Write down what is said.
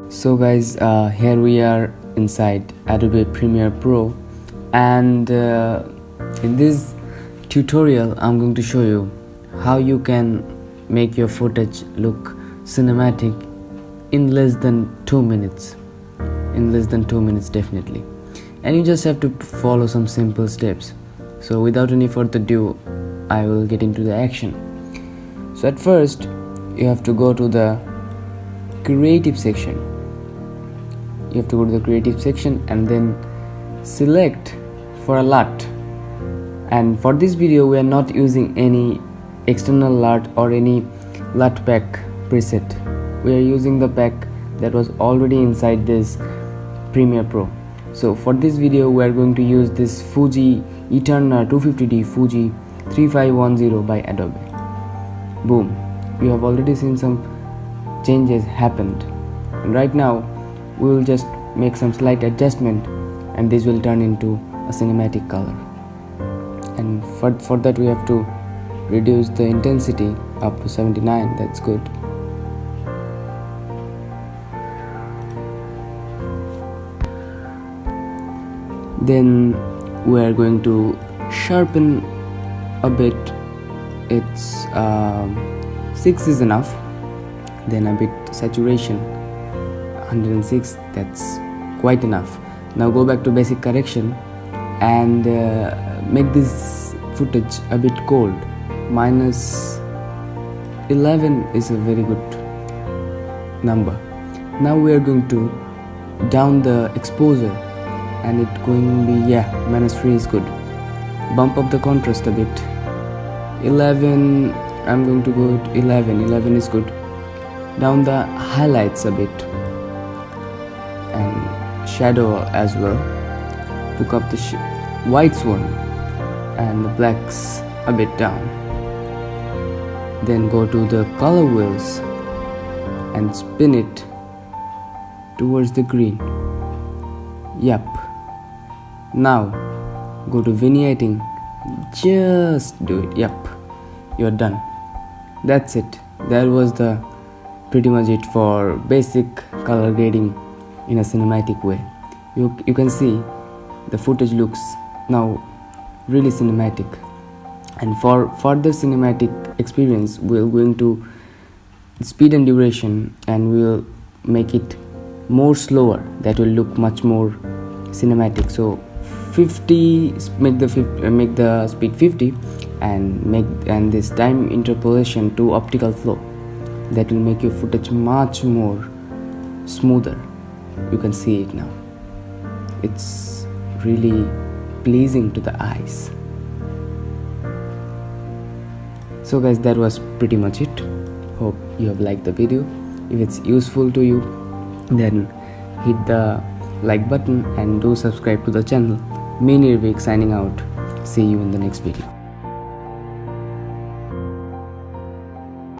So guys, here we are inside Adobe Premiere Pro, and in this tutorial I'm going to show you how you can make your footage look cinematic in less than 2 minutes. In less than 2 minutes definitely, and you just have to follow some simple steps. So without any further ado, I will get into the action. So at first you have to go to the creative section. You have to go to the creative section and then select for a LUT. And for this video we are not using any external LUT or any LUT pack preset. We are using the pack that was already inside this Premiere Pro. So for this video we are going to use this Fuji Eterna 250D Fuji 3510 by Adobe. Boom, you have already seen some changes happened, and right now we will just make some slight adjustment and this will turn into a cinematic color. And for that we have to reduce the intensity up to 79. That's good. Then we are going to sharpen a bit. It's 6 is enough. Then a bit saturation, 106, that's quite enough. Now go back to basic correction and make this footage a bit cold. -11 is a very good number. Now we are going to down the exposure, and it going to be -3 is good. Bump up the contrast a bit. 11, I'm going to go with 11 is good. Down the highlights a bit and shadow as well. Pick up the whites one and the blacks a bit down. Then go to the color wheels and spin it towards the green. Yup. Now go to vignetting. Just do it. Yup, you're done. That's it. That was the pretty much it for basic color grading in a cinematic way. You can see the footage looks now really cinematic, and for further cinematic experience we're going to speed and duration, and we'll make it more slower. That will look much more cinematic. So 50, make the speed 50 and this time interpolation to optical flow. That will make your footage much more smoother. You can see it now. It's really pleasing to the eyes. So guys, that was pretty much it. Hope you have liked the video. If it's useful to you, then hit the like button and do subscribe to the channel. Me Nirvik signing out. See you in the next video.